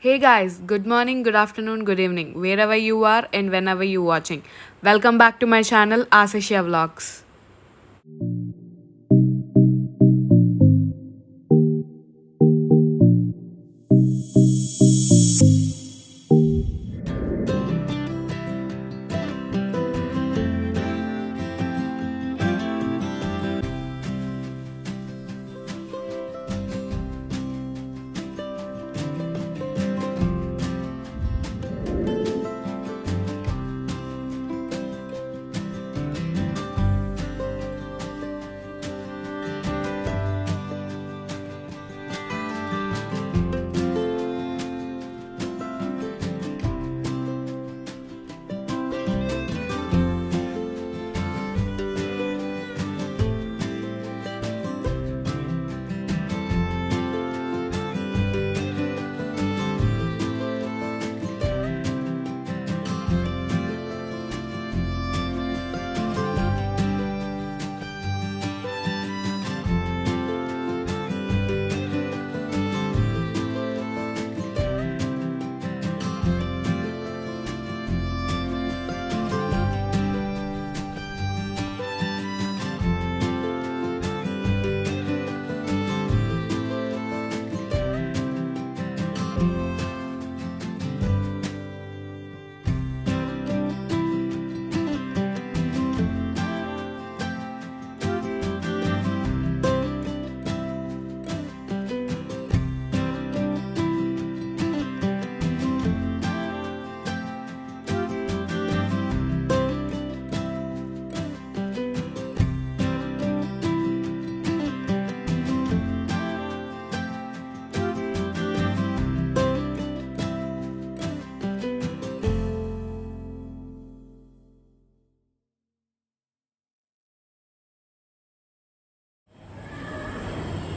Hey guys, good morning, good afternoon, good evening, wherever you are and whenever you watching. Welcome back to my channel Asishya Vlogs.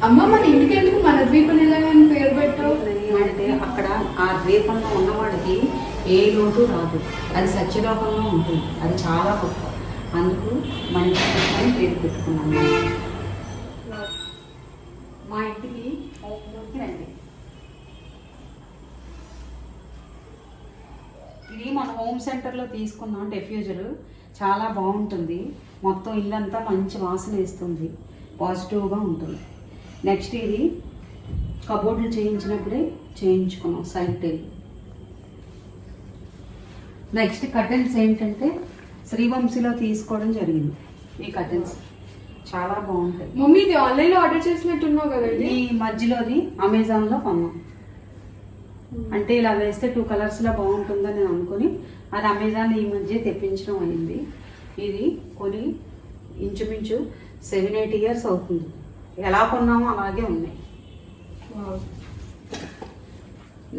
అమ్మ మన ఇంటికి ఎందుకు మన ద్వీపం అని పేరు పెట్టావు అంటే అక్కడ ఆ ద్వీపంలో ఉన్నవాడికి ఏ లోటు రాదు, అది సత్యలోకంలో ఉంటుంది, అది చాలా గొప్ప. అందుకు మన ఇంటికి పేరు పెట్టుకున్నాను. మా ఇంటికి రండి. ఇది మన హోమ్ సెంటర్లో తీసుకున్నాం డెఫ్యూజర్, చాలా బాగుంటుంది. మొత్తం ఇల్లంతా మంచి వాసన ఇస్తుంది, పాజిటివ్గా ఉంటుంది. నెక్స్ట్ ఇది కబోర్డులు చేయించినప్పుడే చేయించుకున్నాం సైడ్ టేబుల్. నెక్స్ట్ కర్టెన్స్ ఏంటంటే శ్రీవంశీలో తీసుకోవడం జరిగింది. ఈ కర్టెన్స్ చాలా బాగుంటాయి. మమ్మీ ఇది ఆన్లైన్లో ఆర్డర్ చేసినట్టున్నావు కదా? ఈ మధ్యలోది అమెజాన్లో కొన్నాం. అంటే ఇలా వేస్తే 2 కలర్స్లో బాగుంటుందని నేను అనుకుని అది అమెజాన్ ఈ మధ్య తెప్పించడం అయింది. ఇది కొని ఇంచుమించు 7-8 ఇయర్స్ అవుతుంది. ఎలా కొన్నామో అలాగే ఉన్నాయి.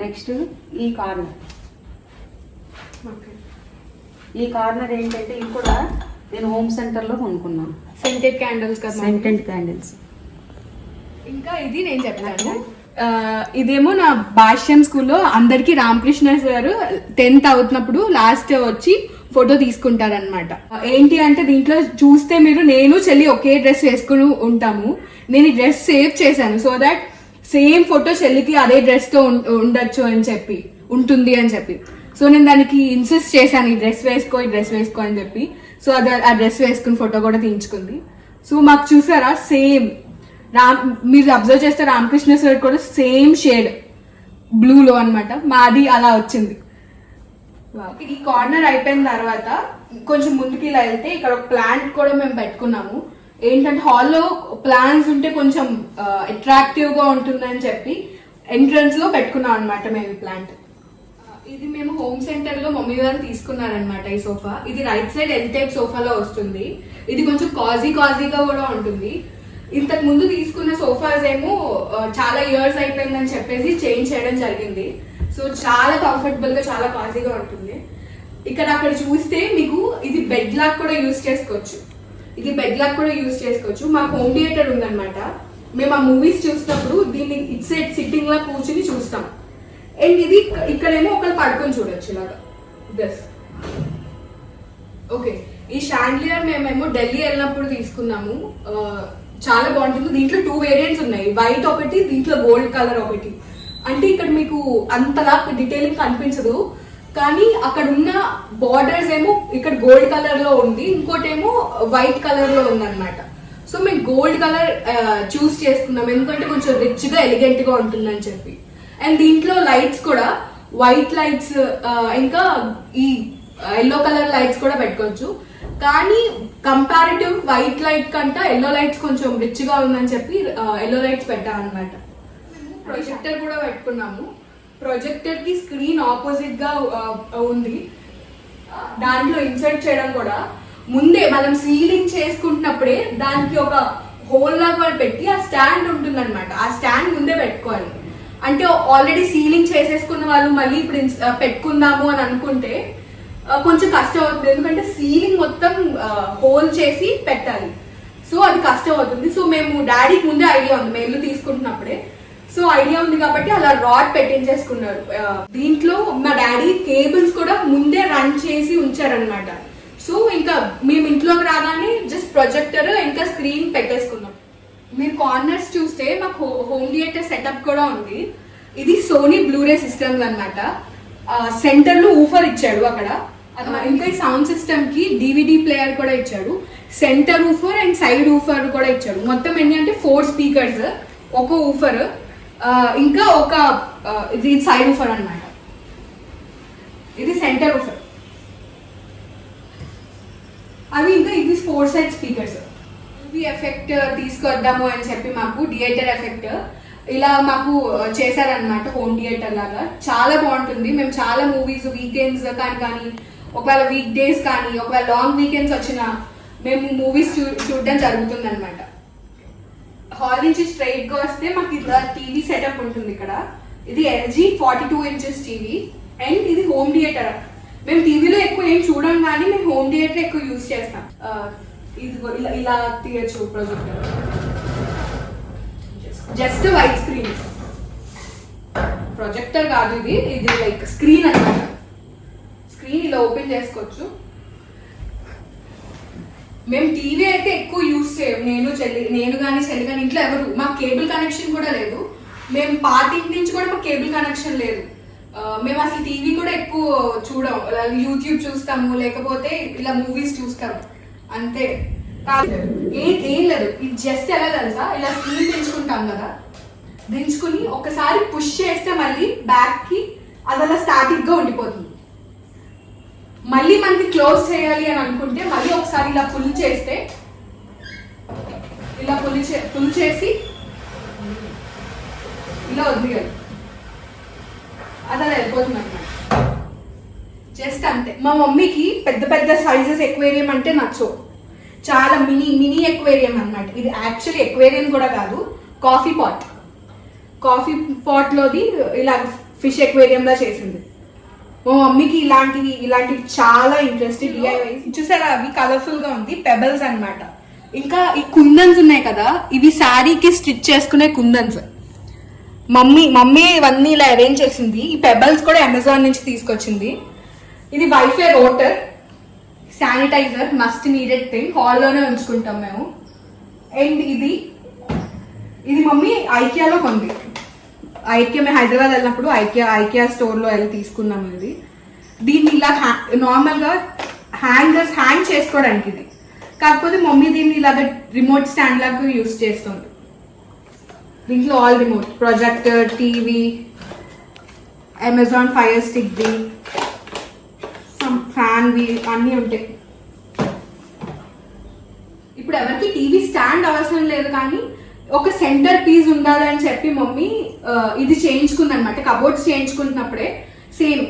నెక్స్ట్ ఈ కార్నర్. ఈ కార్నర్ ఏంటంటే ఇది కూడా నేను హోమ్ సెంటర్లో కొనుక్కున్నాను. సెంటెడ్ క్యాండిల్స్ కదా? Scented candles. ఇంకా ఇది నేను చెప్తాను. ఇదేమో నా భాష్యం స్కూల్లో అందరికి రామకృష్ణ సార్ 10th అవుతున్నప్పుడు లాస్ట్ వచ్చి ఫోటో తీసుకుంటారనమాట. ఏంటి అంటే దీంట్లో చూస్తే మీరు నేను చెల్లి ఒకే డ్రెస్ వేసుకుని ఉంటాము. నేను ఈ డ్రెస్ సేవ్ చేశాను సో దాట్ సేమ్ ఫోటో చెల్లికి అదే డ్రెస్ తో ఉండొచ్చు అని చెప్పి ఉంటుంది అని చెప్పి. సో నేను దానికి ఇన్సిస్ట్ చేశాను ఈ డ్రెస్ వేసుకో అని చెప్పి. సో అది ఆ డ్రెస్ వేసుకుని ఫోటో కూడా తీయించుకుంది. సో మాకు చూసారా సేమ్ మీరు అబ్జర్వ్ చేస్తే రామకృష్ణ సార్ కూడా సేమ్ షేడ్ బ్లూలో అనమాట. మాది అలా వచ్చింది. ఈ కార్నర్ అయిపోయిన తర్వాత కొంచెం ముందుకి ఇలా వెళ్తే ఇక్కడ ఒక ప్లాంట్ కూడా మేము పెట్టుకున్నాము. ఏంటంటే హాల్లో ప్లాంట్స్ ఉంటే కొంచెం అట్రాక్టివ్ గా ఉంటుందని చెప్పి ఎంట్రన్స్ లో పెట్టుకున్నాం అనమాట మేము ఈ ప్లాంట్. ఇది మేము హోమ్ సెంటర్ లో మమ్మీ గారు తీసుకున్నారనమాట ఈ సోఫా. ఇది రైట్ సైడ్ ఎల్ టైప్ సోఫాలో వస్తుంది. ఇది కొంచెం కాజీగా కూడా ఉంటుంది. ఇంతకు ముందు తీసుకున్న సోఫాస్ ఏమో చాలా ఇయర్స్ అయిపోయిందని చెప్పేసి చేంజ్ చేయడం జరిగింది. సో చాలా కంఫర్టబుల్ గా చాలా కాజీగా ఉంటుంది. అక్కడ చూస్తే మీకు ఇది బెడ్ లాక్ కూడా యూజ్ చేసుకోవచ్చు. మాకు హోమ్ థియేటర్ ఉందన్నమాట. మేము ఆ మూవీస్ చూసినప్పుడు దీన్ని ఇట్ సైడ్ సిట్టింగ్ లా కూర్చుని చూస్తాం. అండ్ ఇది ఇక్కడేమో ఒకరు పడుకొని చూడొచ్చు ఇలాగా. ఓకే, ఈ షాండ్లియర్ మేమేమో ఢిల్లీ వెళ్ళినప్పుడు తీసుకున్నాము. చాలా బాగుంటుంది. దీంట్లో 2 వేరియంట్స్ ఉన్నాయి, వైట్ ఒకటి, దీంట్లో గోల్డ్ కలర్ ఒకటి. అంటే ఇక్కడ మీకు అంతలా డీటెయిలింగ్ కనిపించదు, కానీ అక్కడ ఉన్న బార్డర్స్ ఏమో ఇక్కడ గోల్డ్ కలర్ లో ఉంది, ఇంకోటేమో వైట్ కలర్ లో ఉంది అనమాట. సో మేము గోల్డ్ కలర్ చూస్ చేసుకున్నాం, ఎందుకంటే కొంచెం రిచ్ గా ఎలిగెంట్ గా ఉంటుందని చెప్పి. అండ్ దీంట్లో లైట్స్ కూడా వైట్ లైట్స్ ఇంకా ఈ ఎల్లో కలర్ లైట్స్ కూడా పెట్టుకోవచ్చు, కానీ కంపారిటివ్ వైట్ లైట్ కంటే ఎల్లో లైట్స్ కొంచెం రిచ్ గా ఉందని చెప్పి ఎల్లో లైట్స్ పెట్టాం అనమాట. ప్రొజెక్టర్ కూడా పెట్టుకున్నాము. ప్రొజెక్టర్ కి స్క్రీన్ ఆపోజిట్ గా ఉంది. దాంట్లో ఇన్సర్ట్ చేయడం కూడా ముందే మనం సీలింగ్ చేసుకుంటున్నప్పుడే దానికి ఒక హోల్ లాగా పెట్టి ఆ స్టాండ్ ఉంటుంది అనమాట. ఆ స్టాండ్ ముందే పెట్టుకోవాలి. అంటే ఆల్రెడీ సీలింగ్ చేసేసుకున్న వాళ్ళు మళ్ళీ ఇప్పుడు పెట్టుకుందాము అని అనుకుంటే కొంచెం కష్టం అవుతుంది, ఎందుకంటే సీలింగ్ మొత్తం హోల్ చేసి పెట్టాలి. సో అది కష్టం అవుతుంది. సో మేము డాడీకి ముందే ఐడియా ఉంది, మేము ఇల్లు తీసుకుంటున్నప్పుడే. సో ఐడియా ఉంది కాబట్టి అలా రాడ్ పెట్టించేసుకున్నారు. దీంట్లో మా డాడీ కేబుల్స్ కూడా ముందే రన్ చేసి ఉంచారనమాట. సో ఇంకా మేము ఇంట్లోకి రాగానే జస్ట్ ప్రొజెక్టర్ ఇంకా స్క్రీన్ పెట్టేసుకున్నాం. మీరు కార్నర్స్ చూస్తే మాకు హోమ్ థియేటర్ సెటప్ కూడా ఉంది. ఇది సోనీ బ్లూరే సిస్టమ్ అనమాట. సెంటర్ లో ఊఫర్ ఇచ్చాడు అక్కడ. ఇంకా ఈ సౌండ్ సిస్టమ్ కి డివిడి ప్లేయర్ కూడా ఇచ్చాడు. Centre woofer and side woofer కూడా ఇచ్చాడు. మొత్తం ఎన్ని అంటే 4 స్పీకర్స్, ఒక ఊఫర్, ఇంకా ఒక ఇది సైడ్ ఊఫర్ అన్నమాట. ఇది సెంటర్ ఊఫర్. అవి ఇంకా ఇది 4 సైడ్ స్పీకర్స్. మూవీ ఎఫెక్ట్ తీసుకొద్దాము అని చెప్పి మాకు థియేటర్ ఎఫెక్ట్ ఇలా మాకు చేశారనమాట. హోమ్ థియేటర్ లాగా చాలా బాగుంటుంది. మేము చాలా మూవీస్ వీకెండ్స్ కానీ ఒకవేళ వీక్ డేస్ కానీ ఒకవేళ లాంగ్ వీకెండ్స్ వచ్చినా మేము మూవీస్ చూడడం జరుగుతుంది అనమాట. హాల్ నుంచి స్ట్రైట్ గా వస్తే మాకు ఇలా టీవీ సెటప్ ఉంటుంది ఇక్కడ. ఇది LG 42 ఇంచెస్ టీవీ అండ్ ఇది హోమ్ థియేటర్. మేము టీవీలో ఎక్కువ ఏం చూడం, కానీ మేము హోమ్ థియేటర్ ఎక్కువ యూజ్ చేస్తాం. ఇది ఇలా తీయచ్చు projector. Just white screen, projector కాదు ఇది. ఇది లైక్ స్క్రీన్ అన్నమాట. స్క్రీన్ ఇలా ఓపెన్ చేసుకోవచ్చు. మేము టీవీ అయితే ఎక్కువ యూజ్ చేయం, నేను కానీ చెల్లి కానీ. ఇంట్లో ఎవరు, మాకు కేబుల్ కనెక్షన్ కూడా లేదు. మేము పార్టీకి నుంచి కూడా మాకు కేబుల్ కనెక్షన్ లేదు. మేము అసలు టీవీ కూడా ఎక్కువ చూడం. యూట్యూబ్ చూస్తాము, లేకపోతే ఇలా మూవీస్ చూస్తాము, అంతే. ఏం లేదు. ఇది జస్ట్ ఎలా తెలుసా, ఇలా స్క్రీన్ దించుకుంటాం కదా, దించుకుని ఒకసారి పుష్ చేస్తే మళ్ళీ బ్యాక్ కి అది అలా స్టాటిక్ గా ఉండిపోతుంది. మళ్ళీ మనకి క్లోజ్ చేయాలి అని అనుకుంటే మళ్ళీ ఒకసారి ఇలా పుల్ చేస్తే, ఇలా పుల్ చేసి ఇలా వదిలేయాలి, అది అలా వెళ్ళిపోతుంది అన్నమాట. జస్ట్ అంతే. మా మమ్మీకి పెద్ద పెద్ద సైజెస్ ఎక్వేరియం అంటే నచ్చవు. చాలా మినీ ఎక్వేరియం అన్నమాట. ఇది యాక్చువల్లీ ఎక్వేరియం కూడా కాదు, కాఫీ పాట్ లోది ఇలా ఫిష్ ఎక్వేరియం లా చేసింది. మా మమ్మీకి ఇలాంటివి చాలా ఇంట్రెస్ట్. చూసారా, అవి కలర్ఫుల్ గా ఉంది, పెబల్స్ అన్నమాట. ఇంకా ఈ కుందన్స్ ఉన్నాయి కదా, ఇవి శారీకి స్టిచ్ చేసుకునే కుందన్స్. మమ్మీ ఇవన్నీ ఇలా అరేంజ్ చేసింది. ఈ పెబల్స్ కూడా అమెజాన్ నుంచి తీసుకొచ్చింది. ఇది wifi router, sanitiser, must needed thing. హాల్లోనే ఉంచుకుంటాం మేము. అండ్ ఇది మమ్మీ ఐకియాలో కొంది. మేము హైదరాబాద్ వెళ్ళినప్పుడు ఐకియా స్టోర్లో వెళ్ళి తీసుకున్నాము. దీన్ని ఇలా నార్మల్గా హ్యాంగ్ చేసుకోవడానికి ఇది. కాకపోతే మమ్మీ దీన్ని ఇలాగ రిమోట్ స్టాండ్ లాగా యూజ్ చేస్తుంది. దీంట్లో all remote, projector, TV, Amazon Fire స్టిక్ది, ఫ్యాన్వి అన్నీ ఉంటాయి. ఇప్పుడు ఎవరికి టీవీ స్టాండ్ అవసరం లేదు, కానీ ఒక సెంటర్ పీస్ ఉండాలి అని చెప్పి మమ్మీ ఇది చేయించుకుంది అనమాట. కబోర్డ్స్ చేయించుకుంటున్నప్పుడే సేమ్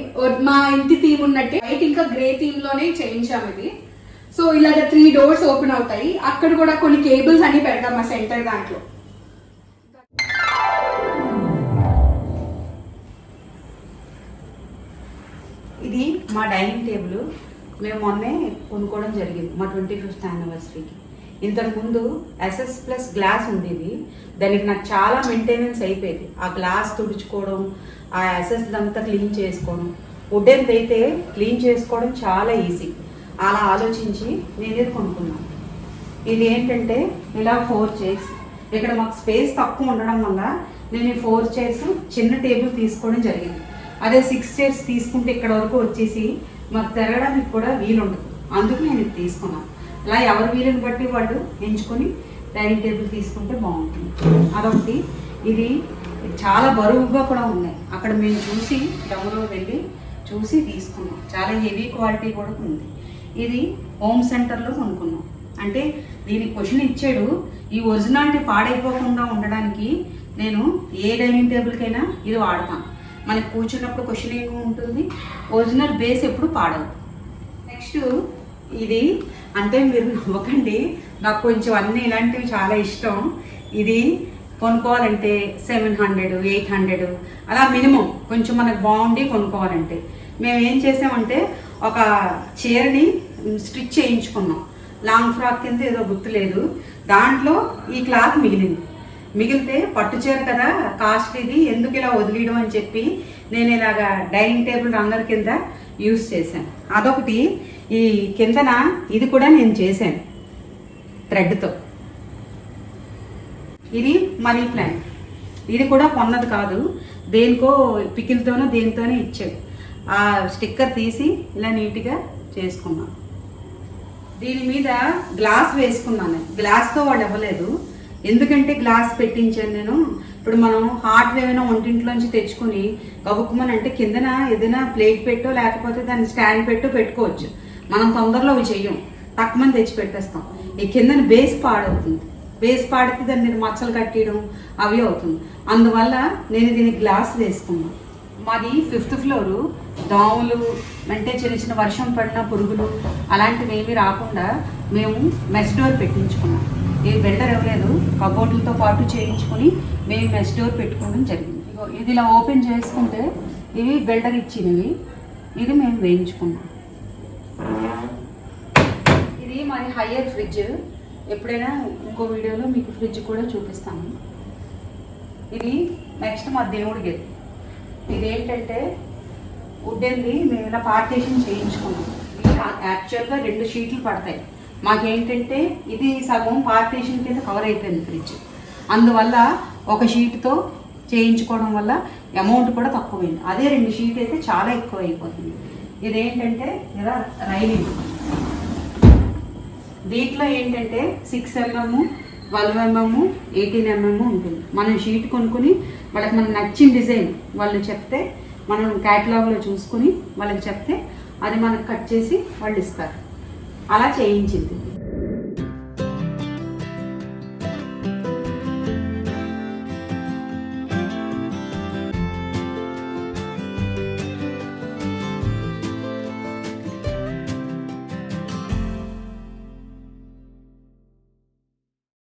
మా ఇంటి థీమ్ ఉన్నట్టే వైట్ ఇంకా గ్రే థీమ్ లోనే చేయించాము ఇది. సో ఇలాగ 3 doors ఓపెన్ అవుతాయి. అక్కడ కూడా కొన్ని కేబుల్స్ అన్ని పెడతాం మా సెంటర్ దాంట్లో. ఇది మా డైనింగ్ టేబుల్ మేము మొన్నే కొనుక్కోవడం జరిగింది మా 25th యానివర్సరీకి. ఇంతకుముందు SS+ గ్లాస్ ఉండేది. దానికి నాకు చాలా మెయింటెనెన్స్ అయిపోయేది. ఆ గ్లాస్ తుడుచుకోవడం, ఆ SS అంతా క్లీన్ చేసుకోవడం. వుడెన్ అయితే క్లీన్ చేసుకోవడం చాలా ఈజీ. అలా ఆలోచించి నేను ఇది కొనుక్కున్నాను. ఇది ఏంటంటే ఇలా 4 చైర్స్. ఇక్కడ మాకు స్పేస్ తక్కువ ఉండడం వల్ల నేను ఈ 4 చైర్స్ చిన్న టేబుల్ తీసుకోవడం జరిగింది. అదే 6 చైర్స్ తీసుకుంటే ఇక్కడ వరకు వచ్చేసి మాకు తిరగడానికి కూడా వీలుండదు. అందుకు నేను ఇది తీసుకున్నాను. అలా ఎవరి వీలుని బట్టి వాళ్ళు ఎంచుకొని డైనింగ్ టేబుల్ తీసుకుంటే బాగుంటుంది. అదొకటి. ఇది చాలా బరువుగా కూడా ఉన్నాయి. అక్కడ మేము చూసి డౌన్లో వెళ్ళి చూసి తీసుకున్నాం. చాలా హెవీ క్వాలిటీ కూడా ఉంది. ఇది హోమ్ సెంటర్లో కొనుక్కున్నాం. అంటే దీనికి క్వశ్చన్ ఇచ్చాడు, ఈ ఒరిజినాలిటీ పాడైపోకుండా ఉండడానికి నేను ఏ డైనింగ్ టేబుల్కైనా ఇది వాడతాను. మనకి కూర్చున్నప్పుడు క్వశ్చన్ ఎక్కువ ఉంటుంది, ఒరిజినల్ బేస్ ఎప్పుడు పాడదు. నెక్స్ట్ ఇది అంటే మీరు నవ్వకండి, నాకు కొంచెం అన్నీ ఇలాంటివి చాలా ఇష్టం. ఇది కొనుక్కోవాలంటే 700, 800 అలా మినిమం కొంచెం మనకు బాగుండి కొనుక్కోవాలంటే మేము ఏం చేసామంటే ఒక చీరని స్టిచ్ చేయించుకున్నాం. లాంగ్ ఫ్రాక్ కింద ఏదో గుర్తులేదు, దాంట్లో ఈ క్లాత్ మిగిలితే పట్టు చీర కదా కాస్ట్ ఇది ఎందుకు ఇలా వదిలేయడం అని చెప్పి నేను ఇలాగా డైనింగ్ టేబుల్ రన్నర్ కింద యూజ్ చేశాను. అదొకటి. ఈ కిందన ఇది కూడా నేను చేశాను థ్రెడ్తో. ఇది మనీ ప్లాంట్. ఇది కూడా కొన్నది కాదు, దేనికో పికిల్తోనో దేనితోనో ఇచ్చాడు. ఆ స్టిక్కర్ తీసి ఇలా నీట్గా చేసుకున్నాను. దీని మీద గ్లాస్ వేసుకున్నాను. గ్లాస్తో వాడు ఇవ్వలేదు, ఎందుకంటే గ్లాస్ పెట్టించాను నేను. ఇప్పుడు మనం హాట్ ఏమైనా వంటింట్లోంచి తెచ్చుకొని గబుక్కుమని అంటే కిందన ఏదైనా ప్లేట్ పెట్టో లేకపోతే దాన్ని స్టాండ్ పెట్టో పెట్టుకోవచ్చు. మనం తొందరలో అవి చెయ్యం, తక్కువ తెచ్చి పెట్టేస్తాం. ఈ కిందన బేస్ పాడవుతుంది. బేస్ పాడితే దాని మీద మచ్చలు కట్టడం అవి అవుతుంది. అందువల్ల నేను దీనికి గ్లాస్ వేసుకున్నాను. మాది 5th ఫ్లోరు. దోమలు అంటే చిన్న చిన్న వర్షం పడిన పురుగులు అలాంటివి ఏమీ రాకుండా మేము మెస్ డోర్ పెట్టించుకున్నాం. ఈ బిల్డర్ ఇవ్వలేదు, కబోర్డులతో పాటు చేయించుకొని మేము మెస్ డోర్ పెట్టుకోవడం జరిగింది. ఇది ఇలా ఓపెన్ చేసుకుంటే ఇవి బిల్డర్ ఇచ్చినవి, ఇది మేము వేయించుకున్నాం. ఇది మరి హయ్యర్ ఫ్రిడ్జ్. ఎప్పుడైనా ఇంకో వీడియోలో మీకు ఫ్రిడ్జ్ కూడా చూపిస్తాను. ఇది నెక్స్ట్ మా దేవుడి గది. ఇదేంటంటే వుడ్డెన్ది మేము ఇలా పార్టీషన్ చేయించుకున్నాం. యాక్చువల్గా 2 షీట్లు పడతాయి. మాకేంటంటే ఇది సగం పార్టీషన్ కింద కవర్ అయిపోయింది ఫ్రిడ్జ్. అందువల్ల ఒక షీట్తో చేయించుకోవడం వల్ల అమౌంట్ కూడా తక్కువైంది. అదే 2 షీట్ అయితే చాలా ఎక్కువ అయిపోతుంది. ఇదేంటంటే ఇలా రైలింగ్. దీంట్లో ఏంటంటే 6 mm, 12 mm, 18 mm ఉంటుంది. మనం షీట్ కొనుక్కుని వాళ్ళకి మనకు నచ్చిన డిజైన్ వాళ్ళు చెప్తే మనం క్యాటలాగ్లో చూసుకుని వాళ్ళకి చెప్తే అది మనకు కట్ చేసి వాళ్ళు ఇస్తారు. అలా చేయించింది.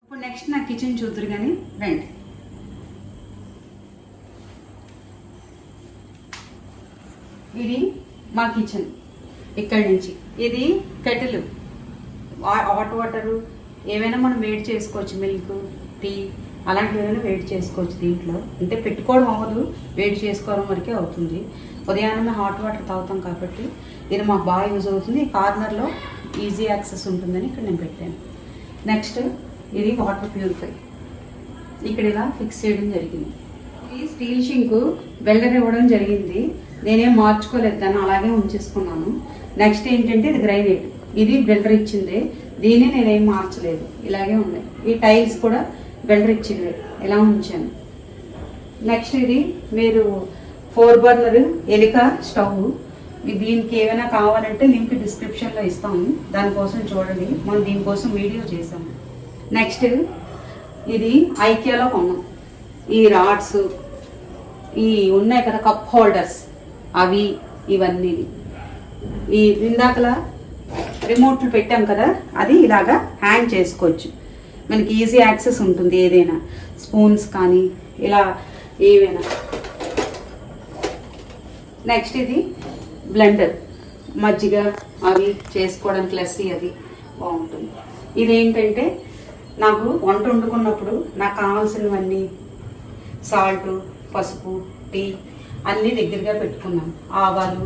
ఇప్పుడు నెక్స్ట్ నా కిచెన్ చూద్దరు కానీ రండి. ఇది మా కిచెన్. ఇక్కడి నుంచి ఇది కెటిల్, హాట్ వాటరు ఏమైనా మనం వేడి చేసుకోవచ్చు. మిల్క్, టీ అలాంటివి ఏమైనా వేడి చేసుకోవచ్చు. దీంట్లో అంటే పెట్టుకోవడం అవ్వదు, వేడి చేసుకోవడం వరకే అవుతుంది. ఉదయాన్నే హాట్ వాటర్ తాగుతాం కాబట్టి ఇది మాకు బాగా యూజ్ అవుతుంది. కార్నర్లో ఈజీ యాక్సెస్ ఉంటుందని ఇక్కడ నేను పెట్టాను. నెక్స్ట్ ఇది వాటర్ ప్యూరిఫై ఇక్కడ ఇలా ఫిక్స్ చేయడం జరిగింది. ఇది స్టీల్ షింక్ వెల్డర్ ఇవ్వడం జరిగింది. నేనేం మార్చుకోలేదు, దాన్ని అలాగే ఉంచేసుకున్నాను. నెక్స్ట్ ఏంటంటే ఇది గ్రైనేట్. ఇది వెల్డర్ ఇచ్చిందే, దీన్ని నేనేం మార్చలేదు, ఇలాగే ఉన్నాయి. ఈ టైల్స్ కూడా వెల్డర్ ఇచ్చింది, ఇలా ఉంచాను. నెక్స్ట్ ఇది మీరు 4 బర్నర్ ఎలిక స్టవ్. దీనికి ఏమైనా కావాలంటే లింక్ డిస్క్రిప్షన్లో ఇస్తాము, దానికోసం చూడండి. మనం దీనికోసం వీడియో చేసాము. నెక్స్ట్ ఇది ఐకియాలో కొన్నాం. ఈ రాడ్స్ ఈ ఉన్నాయి కదా కప్ హోల్డర్స్, అవి ఇవన్నీ. ఈ ఇందాకలా రిమోట్లు పెట్టాం కదా, అది ఇలాగా హ్యాంగ్ చేసుకోవచ్చు. మనకి ఈజీ యాక్సెస్ ఉంటుంది. ఏదైనా స్పూన్స్ కానీ ఇలా ఏవైనా. నెక్స్ట్ ఇది బ్లెండర్, మజ్జిగ అవి చేసుకోవడానికి లస్సీ అది బాగుంటుంది. ఇదేంటంటే నాకు వంట వండుకున్నప్పుడు నాకు కావాల్సినవన్నీ సాల్ట్, పసుపు, టీ అన్నీ దగ్గరగా పెట్టుకున్నాను. ఆవాలు,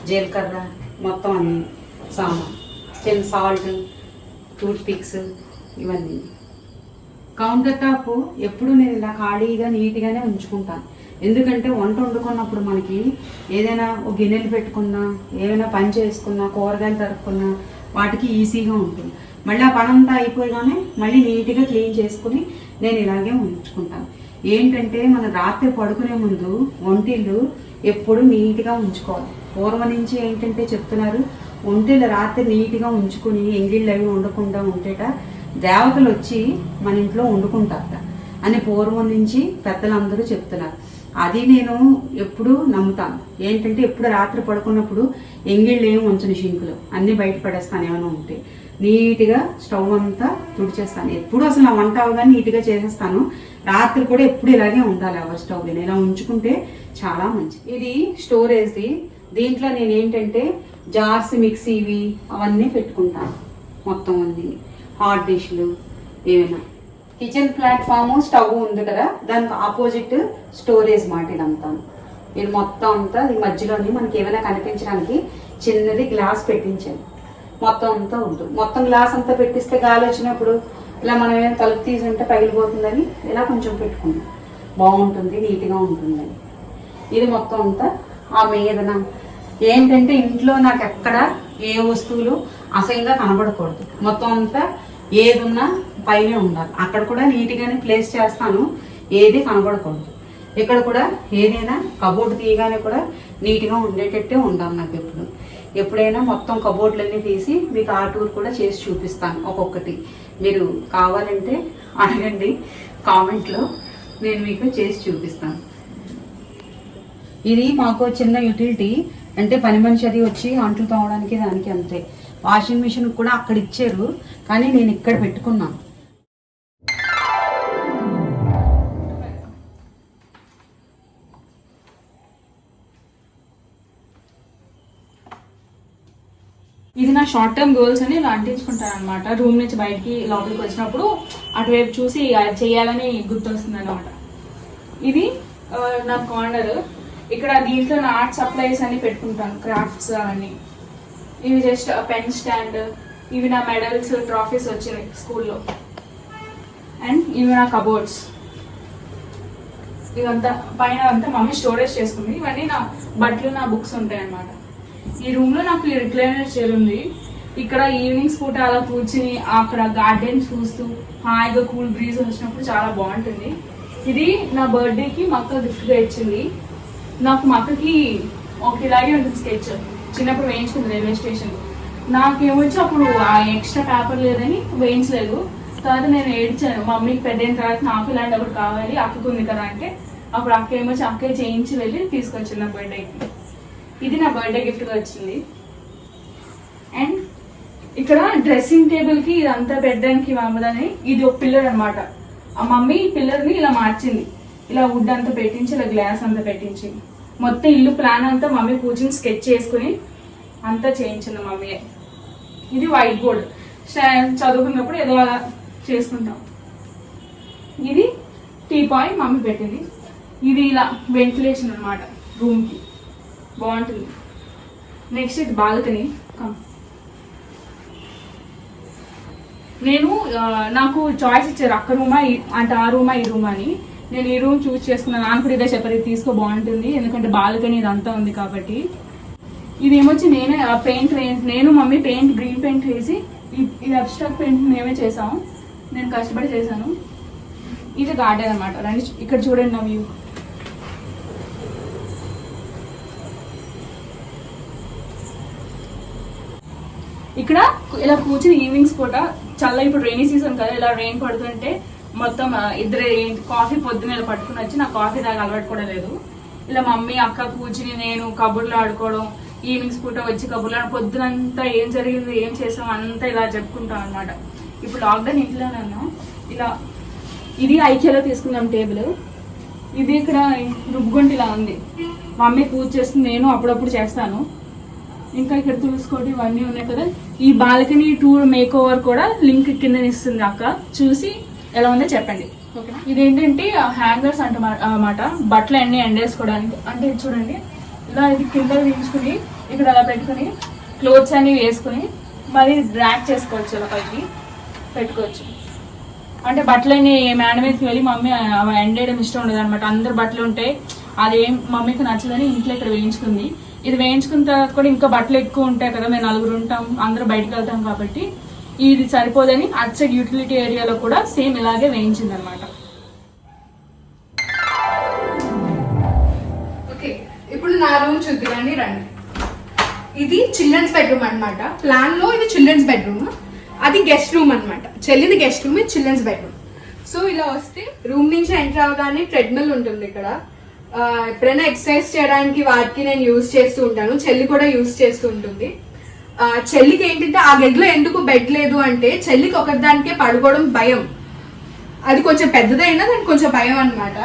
జీలకర్ర మొత్తం అన్నీ సామాన్, చిన్న సాల్ట్, టూత్ పిక్స్ ఇవన్నీ. కౌంటర్ టాప్ ఎప్పుడు నేను ఇలా ఖాళీగా నీట్గానే ఉంచుకుంటాను. ఎందుకంటే వంట వండుకున్నప్పుడు మనకి ఏదైనా ఒక గిన్నెలు పెట్టుకున్నా, ఏమైనా పని చేసుకున్నా, కూరగాయలు తరుక్కున్నా వాటికి ఈజీగా ఉంటుంది. మళ్ళీ ఆ పని అంతా అయిపోయిగానే మళ్ళీ నీట్గా క్లీన్ చేసుకుని నేను ఇలాగే ఉంచుకుంటాను. ఏంటంటే మన రాత్రి పడుకునే ముందు వంటిల్లు ఎప్పుడు నీట్గా ఉంచుకోవాలి. పూర్వం నుంచి ఏంటంటే చెప్తున్నారు, వంటిల్లు రాత్రి నీట్గా ఉంచుకుని ఎంగిళ్ళు అవి వండకుండా ఉంటేట దేవతలు వచ్చి మన ఇంట్లో వండుకుంటారట అని పూర్వం నుంచి పెద్దలందరూ చెప్తున్నారు. అది నేను ఎప్పుడు నమ్ముతాను. ఏంటంటే ఎప్పుడు రాత్రి పడుకున్నప్పుడు ఎంగిళ్ళు ఏమి ఉంచను, షింకులు అన్నీ బయట పడేస్తాను. ఏమైనా ఉంటే నీట్గా స్టవ్ అంతా తుడిచేస్తాను. ఎప్పుడు అసలు నా వంట అవగానే నీట్గా చేసేస్తాను. రాత్రి కూడా ఎప్పుడు ఇలాగే ఉండాలి ఎవరి స్టవ్ ఇలా ఉంచుకుంటే చాలా మంచిది. ఇది స్టోరేజ్ది. దీంట్లో నేను ఏంటంటే జార్స్, మిక్సీవి అవన్నీ పెట్టుకుంటాను. మొత్తం అన్ని హాట్ డిష్లు ఏమైనా. కిచెన్ ప్లాట్ఫామ్ స్టవ్ ఉంది కదా, దానికి ఆపోజిట్ స్టోరేజ్ మాట ఇదంతా. ఇది మొత్తం అంతా ఈ మధ్యలోని మనకి ఏమైనా కనిపించడానికి చిన్నది గ్లాస్ పెట్టించాను. మొత్తం అంతా ఉంటుంది. మొత్తం గ్లాస్ అంతా పెట్టిస్తే గాలి వచ్చినప్పుడు ఇలా మనం ఏమైనా తలుపు తీసి ఉంటే పగిలిపోతుందని ఇలా కొంచెం పెట్టుకున్నాం. బాగుంటుంది, నీట్గా ఉంటుందని. ఇది మొత్తం అంతా ఆ మీదన ఏంటంటే ఇంట్లో నాకు ఎక్కడ ఏ వస్తువులు అసహ్యంగా కనబడకూడదు. మొత్తం అంతా ఏది ఉన్నా పైనే ఉండాలి. అక్కడ కూడా నీట్గానే ప్లేస్ చేస్తాను, ఏది కనబడకూడదు. ఇక్కడ కూడా ఏదైనా కబోర్డ్ తీయగానే కూడా నీట్గా ఉండేటట్టే ఉండాలి. నాకు ఎప్పుడైనా మొత్తం కబోర్డ్లన్నీ తీసి మీకు ఆ టూర్ కూడా చేసి చూపిస్తాను ఒక్కొక్కటి. మీరు కావాలంటే అడగండి కామెంట్లో, నేను మీకు చేసి చూపిస్తాను. ఇది మాకు చిన్న యూటిలిటీ, అంటే పని మనిషి అది వచ్చి అంట్లు తోమడానికి దానికి అంతే. వాషింగ్ మిషన్ కూడా అక్కడ ఇచ్చారు, కానీ నేను ఇక్కడ పెట్టుకున్నాను. ఇది నా షార్ట్ టర్మ్ గోల్స్ అని ఇలా అంటించుకుంటాను అనమాట. రూమ్ నుంచి బయటికి లోపలికి వచ్చినప్పుడు అటువైపు చూసి చేయాలని గుర్తొస్తుంది అనమాట. ఇది నా కార్నర్. ఇక్కడ దీంట్లో నా ఆర్ట్ సప్లైస్ అన్ని పెట్టుకుంటాను, క్రాఫ్ట్స్ అవన్నీ. ఇవి జస్ట్ పెన్ స్టాండ్, ఇవి నా మెడల్స్, ట్రాఫీస్ వచ్చినాయి స్కూల్లో. అండ్ ఇవి నా కబోర్డ్స్. ఇదంతా పైన అంతా మమ్మీ స్టోరేజ్ చేసుకుంది. ఇవన్నీ నా బట్టలు, నా బుక్స్ ఉంటాయి అన్నమాట. ఈ రూమ్ లో నాకు రిక్లైనర్ చైర్ ఉంది. ఇక్కడ ఈవినింగ్స్ పూట అలా కూర్చుని అక్కడ గార్డెన్ చూస్తూ హాయిగా కూల్ బ్రీజ్ వచ్చినప్పుడు చాలా బాగుంటుంది. ఇది నా బర్త్డేకి మా అక్క గిఫ్ట్ గా ఇచ్చింది. నాకు మా అక్కకి ఒకటి ఇలాగే ఉంటుంది స్కెచ్, చిన్నప్పుడు వేయించుకుంది రైల్వే స్టేషన్. నాకేమొచ్చి అప్పుడు ఆ ఎక్స్ట్రా పేపర్ లేదని వేయించలేదు. తర్వాత నేను ఏడ్చాను, మమ్మీకి పెద్ద అయిన తర్వాత నాకు ఇలాంటి ఒకటి కావాలి, అక్కకు ఉంది కదా అంటే అప్పుడు అక్క ఏమొచ్చి అక్కే చేయించి వెళ్ళి తీసుకొచ్చింది నా బర్త్డేకి. ఇది నా బర్త్డే గిఫ్ట్గా వచ్చింది. అండ్ ఇక్కడ డ్రెస్సింగ్ టేబుల్కి ఇదంతా పెట్టడానికి మామూలని ఇది ఒక పిల్లర్ అనమాట. ఆ మమ్మీ పిల్లర్ని ఇలా మార్చింది, ఇలా వుడ్ అంతా పెట్టించి, ఇలా గ్లాస్ అంతా పెట్టించి, మొత్తం ఇల్లు ప్లాన్ అంతా మమ్మీ కూర్చుని స్కెచ్ చేసుకుని అంతా చేయించింది మమ్మీ. ఇది వైట్ బోర్డ్, చదువుకున్నప్పుడు ఏదో అలా చేసుకుంటాం. ఇది టీపాయ్ మమ్మీ పెట్టింది. ఇది ఇలా వెంటిలేషన్ అనమాట రూమ్కి, బాగుంటుంది. నెక్స్ట్ ఇది బాల్కనీ. నేను నాకు చాయిస్ ఇచ్చారు, అక్క రూమా అంటే ఆ రూమా ఈ రూమా అని. నేను ఈ రూమ్ చూస్ చేసుకున్నాను. నాకు కూడా ఇదే చెప్పారు, ఇది తీసుకో బాగుంటుంది, ఎందుకంటే బాల్కనీ ఇదంతా ఉంది కాబట్టి. ఇది ఏమొచ్చి నేనే పెయింట్ నేను మమ్మీ పెయింట్ గ్రీన్ పెయింట్ వేసి ఇది అబ్స్ట్రాక్ట్ పెయింట్ మేమే చేసాము. నేను కష్టపడి చేశాను. ఇది గార్డెన్ అనమాట. రండి ఇక్కడ చూడండి నా వ్యూ. ఇక్కడ ఇలా కూర్చుని ఈవినింగ్స్ పూట ఇప్పుడు రైనీ సీజన్ కదా, ఇలా రెయిన్ పడుతుంటే మొత్తం ఇద్దరు కాఫీ పొద్దున ఇలా పట్టుకుని వచ్చి, నాకు కాఫీ తాగి అలవాటు కూడా లేదు. ఇలా మమ్మీ అక్క కూర్చుని నేను కబుర్లు ఆడుకోవడం, ఈవినింగ్స్ పూట వచ్చి కబుర్లు పొద్దునంతా ఏం జరిగింది ఏం చేసాం అంతా ఇలా చెప్పుకుంటాం అనమాట. ఇప్పుడు లాక్డౌన్ ఇంట్లోనే ఉన్నాం. ఇలా ఇది ఐక్యలో తీసుకున్నాం టేబుల్. ఇది ఇక్కడ రుబ్బుగుంటి ఇలా ఉంది, మమ్మీ పూజ చేస్తుంది, నేను అప్పుడప్పుడు చేస్తాను. ఇంకా ఇక్కడ తులుసుకోవడం ఇవన్నీ ఉన్నాయి కదా. ఈ బాల్కనీ టూర్ మేక్ ఓవర్ కూడా లింక్ కింద ఇస్తుంది అక్క, చూసి ఎలా ఉందో చెప్పండి. ఓకేనా. ఇదేంటంటే హ్యాంగర్స్ అన్నమాట, బట్టలు అన్ని ఎండేసుకోవడానికి. అంటే చూడండి ఇలా ఇది కింద తీయించుకుని ఇక్కడ అలా పెట్టుకుని క్లోత్స్ అన్ని వేసుకుని మరి డ్రాక్ చేసుకోవచ్చు, ఇలా పైకి పెట్టుకోవచ్చు. అంటే బట్టలని మేడ మీదకి వెళ్ళి మమ్మీ అవి ఎండేయడం ఇష్టం ఉండదు అనమాట. అందరు బట్టలు ఉంటాయి, అదేం మమ్మీకి నచ్చదని ఇంట్లో ఇక్కడ వేయించుకుంది. ఇది వేయించుకున్న తర్వాత కూడా ఇంకా బట్టలు ఎక్కువ ఉంటాయి కదా, మేము 4 ఉంటాం, అందరూ బయటకు వెళ్తాం కాబట్టి ఇది సరిపోదని అటు సైడ్ యూటిలిటీ ఏరియాలో కూడా సేమ్ ఇలాగే వేయించింది అనమాట. ఓకే, ఇప్పుడు నా రూమ్ చూద్దాండి రండి. ఇది చిల్డ్రన్స్ బెడ్రూమ్ అనమాట. ప్లాన్ లో ఇది చిల్డ్రన్స్ బెడ్రూమ్, అది గెస్ట్ రూమ్ అనమాట. చెల్లిది గెస్ట్ రూమ్, ఇది చిల్డ్రన్స్ బెడ్రూమ్. సో ఇలా వస్తే రూమ్ నుంచి ఎంటర్ అవగానే ట్రెడ్మిల్ ఉంటుంది ఇక్కడ. ఎప్పుడైనా ఎక్సర్సైజ్ చేయడానికి వాటికి నేను యూజ్ చేస్తూ ఉంటాను, చెల్లి కూడా యూజ్ చేస్తూ ఉంటుంది. చెల్లికి ఏంటంటే ఆ గదిలో ఎందుకు బెడ్ లేదు అంటే చెల్లికి ఒకదానికే పడుకోవడం భయం. అది కొంచెం పెద్దదైనా దానికి కొంచెం భయం అనమాట.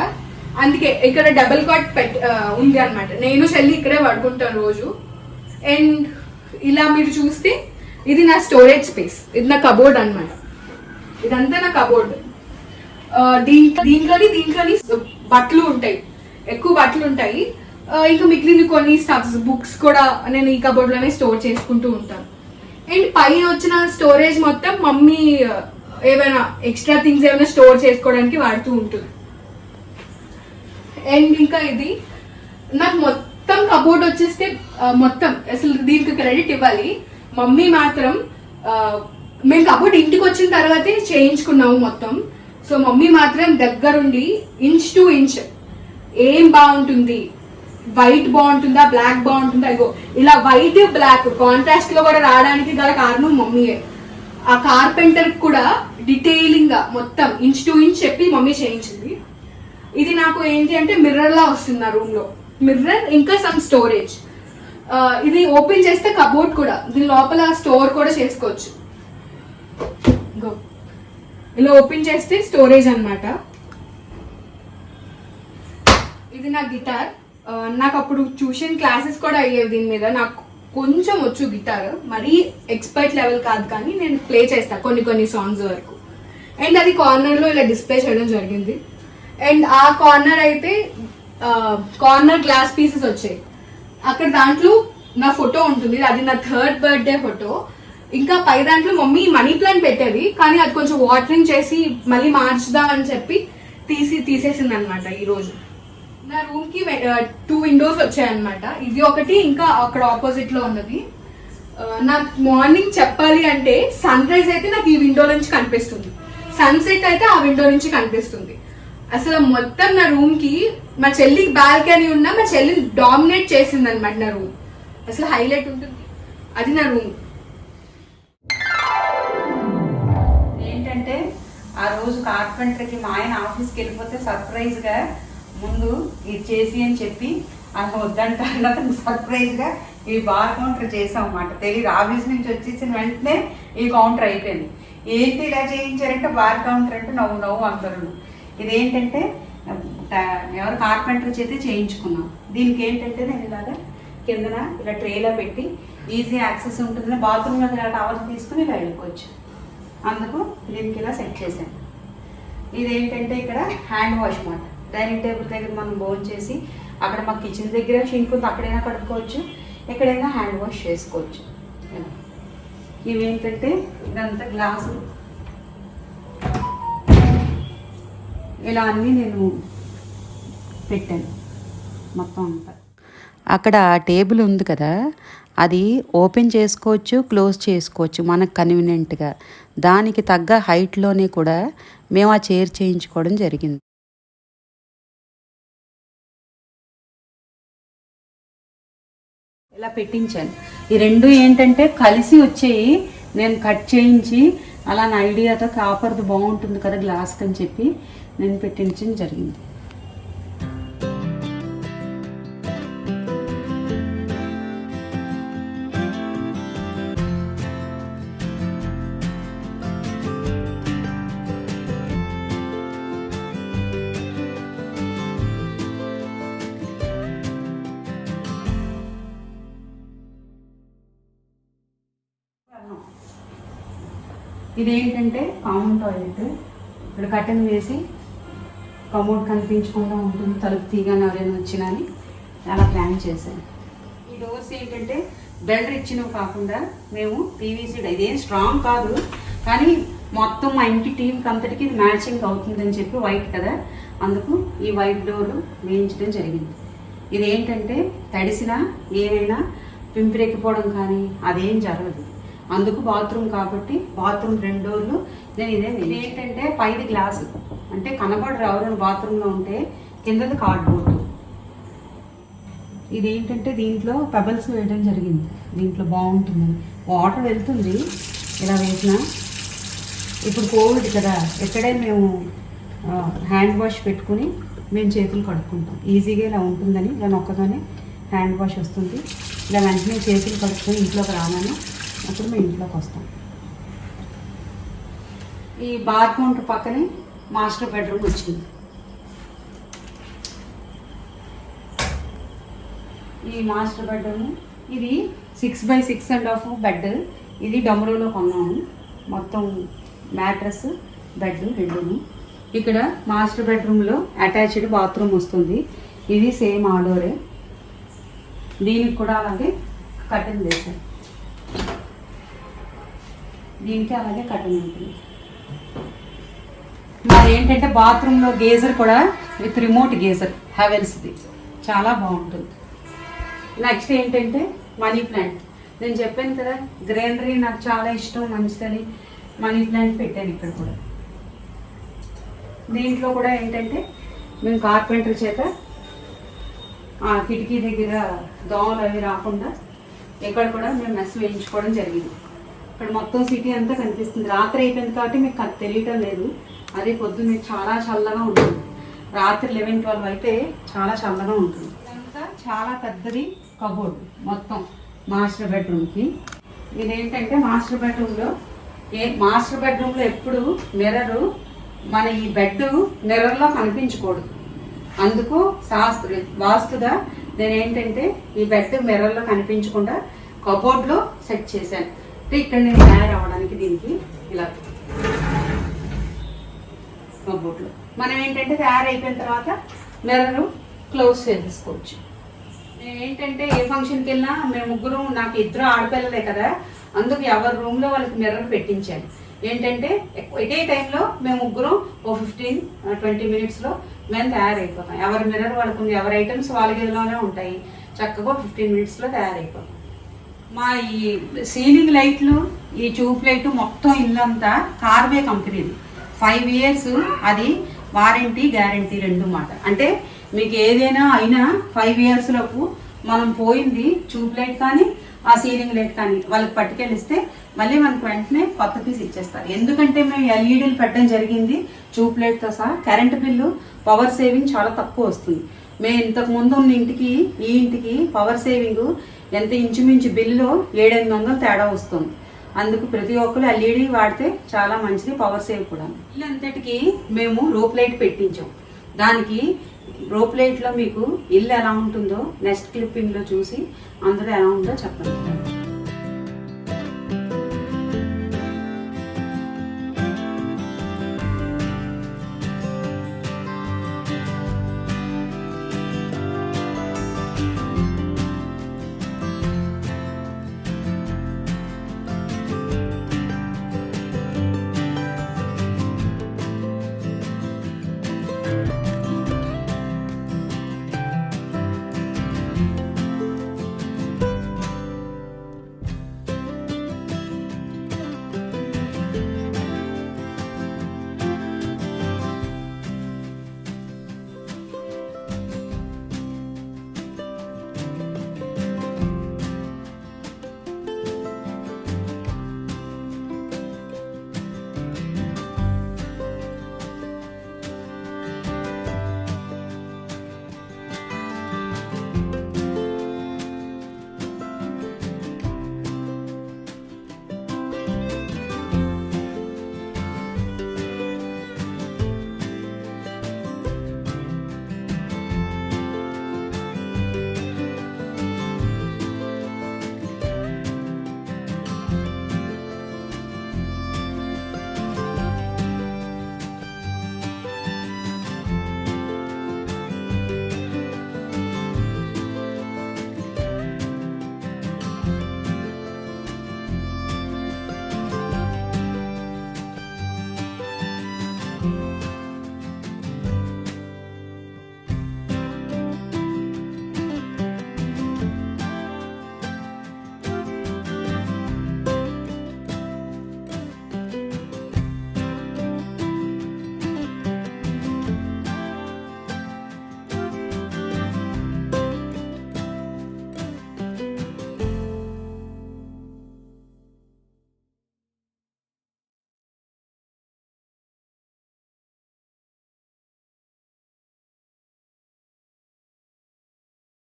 అందుకే ఇక్కడ డబుల్ కాట్ ఉంది అనమాట. నేను చెల్లి ఇక్కడే పడుకుంటాను రోజు. అండ్ ఇలా మీరు చూస్తే ఇది నా స్టోరేజ్ స్పేస్, ఇది నా కబోర్డ్ అనమాట. ఇదంతా నా కబోర్డ్. దీంట్లోని బట్టలు ఉంటాయి, ఎక్కువ బట్టలు ఉంటాయి. ఇంకా మిగిలిన కొన్ని స్టఫ్స్, బుక్స్ కూడా నేను ఈ కబోర్డ్ లోనే స్టోర్ చేసుకుంటూ ఉంటాను. అండ్ పైన వచ్చిన స్టోరేజ్ మొత్తం మమ్మీ ఏమైనా ఎక్స్ట్రా థింగ్స్ ఏమైనా స్టోర్ చేసుకోవడానికి వాడుతూ ఉంటుంది. అండ్ ఇంకా ఇది నాకు మొత్తం కబోర్డ్ వచ్చేస్తే మొత్తం అసలు దీనికి క్రెడిట్ ఇవ్వాలి. మమ్మీ మాత్రం మేము కబోర్డ్ ఇంటికి వచ్చిన తర్వాతే చేయించుకున్నాము మొత్తం. సో మమ్మీ మాత్రం దగ్గరుండి ఇంచ్ టు ఇంచ్ ఏం బాగుంటుంది, వైట్ బాగుంటుందా బ్లాక్ బాగుంటుందా, ఇగో ఇలా వైట్ బ్లాక్ కాంట్రాస్ట్ లో కూడా రావడానికి గల కారణం మమ్మీయే. ఆ కార్పెంటర్ కూడా డీటెయిలింగ్ గా మొత్తం ఇంచ్ టు ఇంచ్ చెప్పి మమ్మీ చేయించింది. ఇది నాకు ఏంటి అంటే మిర్రర్ లా వస్తుంది నా రూమ్ లో, మిర్రర్ ఇంకా సమ్ స్టోరేజ్. ఇది ఓపెన్ చేస్తే కబోర్డ్ కూడా, దీని లోపల స్టోర్ కూడా చేసుకోవచ్చు. ఇలా ఓపెన్ చేస్తే స్టోరేజ్ అన్నమాట. ఇది నా గిటార్. నాకు అప్పుడు ట్యూషన్ క్లాసెస్ కూడా అయ్యేవి దీని మీద. నాకు కొంచెం వచ్చు గిటార్, మరీ ఎక్స్పర్ట్ లెవెల్ కాదు, కానీ నేను ప్లే చేస్తాను కొన్ని సాంగ్స్ వరకు. అండ్ అది కార్నర్ లో ఇలా డిస్ప్లే చేయడం జరిగింది. అండ్ ఆ కార్నర్ అయితే కార్నర్ గ్లాస్ పీసెస్ వచ్చాయి. అక్కడ దాంట్లో నా ఫోటో ఉంటుంది, అది నా 3rd బర్త్డే ఫోటో. ఇంకా పై దాంట్లో మమ్మీ మనీ ప్లాంట్ పెట్టేది, కానీ అది కొంచెం వాటరింగ్ చేసి మళ్ళీ మార్చుదాం అని చెప్పి తీసేసింది అనమాట. ఈ రోజు నా రూమ్ కి 2 విండోస్ వచ్చాయన్నమాట. ఇది ఒకటి, ఇంకా అక్కడ ఆపోజిట్ లో ఉన్నది. నాకు మార్నింగ్ చెప్పాలి అంటే సన్ రైజ్ అయితే నాకు ఈ విండో నుంచి కనిపిస్తుంది, సన్సెట్ అయితే ఆ విండో నుంచి కనిపిస్తుంది. అసలు మొత్తం నా రూమ్ కి మా చెల్లికి బాల్కనీ ఉన్నా మా చెల్లిని డామినేట్ చేసింది అనమాట నా రూమ్. అసలు హైలైట్ ఉంటుంది, అది నా రూమ్. ఏంటంటే ఆ రోజు కార్పెంటర్కి మా ఆయన ఆఫీస్కి వెళ్ళిపోతే సర్ప్రైజ్ గా ముందు ఇది చేసి అని చెప్పి ఆయన వద్దంటారు, అతను సర్ప్రైజ్ గా ఈ బార్ కౌంటర్ చేసాం అన్నమాట. తెలియదు, ఆఫీస్ నుంచి వచ్చేసిన వెంటనే ఈ కౌంటర్ అయిపోయింది. ఏంటి ఇలా చేయించారంటే బార్ కౌంటర్ అంటే నవ్వు అందరూ. ఇదేంటంటే ఎవరు కార్పెంటర్ చేతే చేయించుకున్నాం. దీనికి ఏంటంటే నేను ఇలాగా కిందన ఇలా ట్రేలో పెట్టి ఈజీ యాక్సెస్ ఉంటుంది, బాత్రూమ్ లో ఇలా టవర్స్ తీసుకుని ఇలా వెళ్ళిపోవచ్చు. అందుకు దీనికి ఇలా సెట్ చేశాను. ఇదేంటంటే ఇక్కడ హ్యాండ్ వాష్ మాట. డైనింగ్ టేబుల్ దగ్గర మనం బోన్ చేసి అక్కడ మా కిచెన్ దగ్గర షింక్ ఉంది, అక్కడైనా కడుక్కోవచ్చు, ఎక్కడైనా హ్యాండ్ వాష్ చేసుకోవచ్చు. ఇవేంటంటే ఇదంతా గ్లాసు, ఇలా అన్నీ నేను పెట్టాను మొత్తం అంతా. అక్కడ టేబుల్ ఉంది కదా, అది ఓపెన్ చేసుకోవచ్చు, క్లోజ్ చేసుకోవచ్చు మనకు కన్వీనియంట్గా. దానికి తగ్గ హైట్లోనే కూడా మేము ఆ చైర్ చేయించుకోవడం జరిగింది. ఇలా పెట్టించాను. ఈ రెండు ఏంటంటే కలిసి వచ్చేయి, నేను కట్ చేయించి అలా నా ఐడియాతో కాపర్ది బాగుంటుంది కదా గ్లాస్ అని చెప్పి నేను పెట్టించడం జరిగింది. ఇదేంటంటే కామన్ టాయిలెట్. ఇక్కడ కట్టెన్ వేసి కమోడ్ కనిపించకుండా ఉంటుంది, తలుపు తీగానే ఎవరైనా వచ్చినా అని అలా ప్లాన్ చేశాను. ఈ డోర్స్ ఏంటంటే బెల్డర్ ఇచ్చినవి కాకుండా మేము పీవీసీ, ఇదేం స్ట్రాంగ్ కాదు కానీ మొత్తం మా ఇంటి టీంకి అంతటికి ఇది మ్యాచింగ్ అవుతుందని చెప్పి వైట్ కదా, అందుకు ఈ వైట్ డోర్ వేయించడం జరిగింది. ఇది ఏంటంటే తడిసినా ఏమైనా పింపిరెక్కిపోవడం కానీ అదేం జరగదు. అందుకు బాత్రూమ్ కాబట్టి బాత్రూమ్ 2 డోర్లు నేను ఇది ఏంటంటే పైది గ్లాసు, అంటే కనబడరు ఎవరైనా బాత్రూంలో ఉంటే, కిందది కార్డ్బోర్డ్. ఇది ఏంటంటే దీంట్లో పెబల్స్ వేయడం జరిగింది, దీంట్లో బాగుంటుందని. వాటర్ వెళ్తుంది ఇలా వేసిన. ఇప్పుడు కోవిడ్ కదా, ఎక్కడే మేము హ్యాండ్ వాష్ పెట్టుకుని మేము చేతులు కడుక్కుంటాం. ఈజీగా ఇలా ఉంటుందని ఇలా నొక్కగానే హ్యాండ్ వాష్ వస్తుంది. ఇలా వెంటనే చేతులు కడుక్కొని ఇంట్లోకి రాగానే అప్పుడు మేము ఇంట్లోకి వస్తాం. ఈ బార్ కౌంటర్ పక్కనే మాస్టర్ బెడ్రూమ్ వచ్చింది. ఈ మాస్టర్ బెడ్రూమ్ ఇది 6x6.5 బెడ్. ఇది డమరులో కొన్నాము. మొత్తం మ్యాట్రస్ బెడ్ 2. ఇక్కడ మాస్టర్ బెడ్రూమ్లో అటాచ్డ్ బాత్రూమ్ వస్తుంది. ఇది సేమ్ ఆడోరే. దీనికి కూడా అలాగే కర్టెన్ వేసారు. దీనికి అలాగే కర్టెన్ ఉంటుంది. మరి ఏంటంటే బాత్రూంలో గేజర్ కూడా విత్ రిమోట్ గేజర్ హెవెల్స్ది, చాలా బాగుంటుంది. నెక్స్ట్ ఏంటంటే మనీ ప్లాంట్. నేను చెప్పాను కదా గ్రీనరీ నాకు చాలా ఇష్టం, మంచిదని మనీ ప్లాంట్ పెట్టాను ఇక్కడ కూడా. దీంట్లో కూడా ఏంటంటే మేము కార్పెంటర్ చేత ఆ కిటికీ దగ్గర దోమలు అవి రాకుండా ఇక్కడ కూడా మేము మెస్ వేయించుకోవడం జరిగింది. ఇక్కడ మొత్తం సిటీ అంతా కనిపిస్తుంది. రాత్రి అయిపోయింది కాబట్టి మీకు తెలియటం లేదు. అదే పొద్దున్న చాలా చల్లగా ఉంటుంది. రాత్రి 11-12 అయితే చాలా చల్లగా ఉంటుంది. ఇదంతా చాలా పెద్దది కబోర్డ్ మొత్తం మాస్టర్ బెడ్రూమ్కి. ఇదేంటంటే మాస్టర్ బెడ్రూమ్లో ఎప్పుడు మిర్రరు మన ఈ బెడ్ మిర్రర్లో కనిపించకూడదు. అందుకు వాస్తుగా నేను ఏంటంటే ఈ బెడ్ మిర్రర్లో కనిపించకుండా కబోర్డ్లో సెట్ చేశాను. అంటే ఇక్కడ నేను తయారు అవ్వడానికి దీనికి ఇలా కబోర్డ్లో మనం ఏంటంటే తయారైపోయిన తర్వాత మిర్రర్ క్లోజ్ చేసేసుకోవచ్చు. నేను ఏంటంటే ఏ ఫంక్షన్కి వెళ్ళినా మేము ముగ్గురు, నాకు 2 ఆడపిల్లలే కదా, అందుకు ఎవరి రూమ్లో వాళ్ళకి మిర్రర్ పెట్టించాను. ఏంటంటే ఎటే టైంలో మేము ముగ్గురం ఓ 15-20 మినిట్స్లో మేము తయారైపోతాం. ఎవరి మిర్రర్ వాళ్ళకు ఉంది, ఎవరి ఐటమ్స్ వాళ్ళ గదిలోనే ఉంటాయి. చక్కగా 15 మినిట్స్లో తయారైపోతాం. మా ఈ సీలింగ్ లైట్లు, ఈ ట్యూబ్ లైట్ మొత్తం ఇల్లంతా కార్వే కంపెనీది. 5 years అది వారంటీ గ్యారంటీ 2 మాట. అంటే మీకు ఏదైనా అయినా 5 years లోపు మనం పోయింది ట్యూబ్ లైట్ కానీ ఆ సీలింగ్ లైట్ కానీ వాళ్ళకి పట్టుకెళ్ళిస్తే మళ్ళీ మనకు వెంటనే కొత్త పీస్ ఇచ్చేస్తారు. ఎందుకంటే మేము ఎల్ఈడీలు పెట్టడం జరిగింది ట్యూబ్ లైట్తో సహా. కరెంటు బిల్లు, పవర్ సేవింగ్ చాలా తక్కువ వస్తుంది. మేము ఇంతకు ముందు ఉన్న ఇంటికి ఈ ఇంటికి పవర్ సేవింగ్ ఎంత ఇంచుమించు బిల్లులో 700-800 తేడా వస్తుంది. అందుకు ప్రతి ఒక్కరు ఎల్ఈడి వాడితే చాలా మంచిది, పవర్ సేవ్ కూడా. ఇల్లు అంతటికి మేము రోప్ లైట్ పెట్టించాం. దానికి రోప్ లైట్లో మీకు ఇల్లు ఎలా ఉంటుందో నెక్స్ట్ క్లిప్పింగ్లో చూసి అందరూ ఎలా ఉందో చెప్పండి.